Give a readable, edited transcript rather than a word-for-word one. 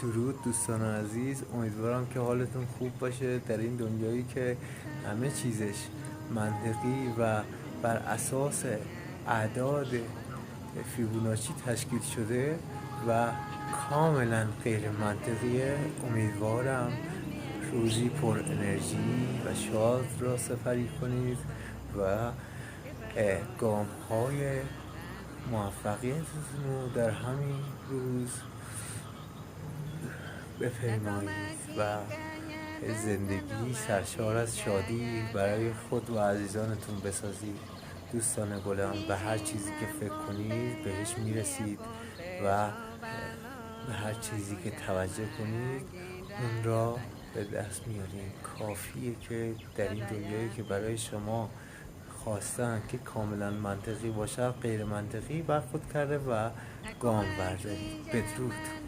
درود دوستان عزیز، امیدوارم که حالتون خوب باشه در این دنیایی که همه چیزش منطقی و بر اساس اعداد فیبوناچی تشکیل شده و کاملا غیر منطقیه. امیدوارم روزی پر انرژی و شاد را سپری کنید و گام های موفقیتتون رو در همین روز بپیمایید و زندگی سرشار از شادی برای خود و عزیزانتون بسازید. دوستان گلم، به هر چیزی که فکر کنید بهش میرسید و به هر چیزی که توجه کنید اون را به دست میارید. کافیه که در این دنیایی که برای شما خواستن که کاملا منطقی باشه غیر منطقی برخورد کرده و گام بردارید. بدرود.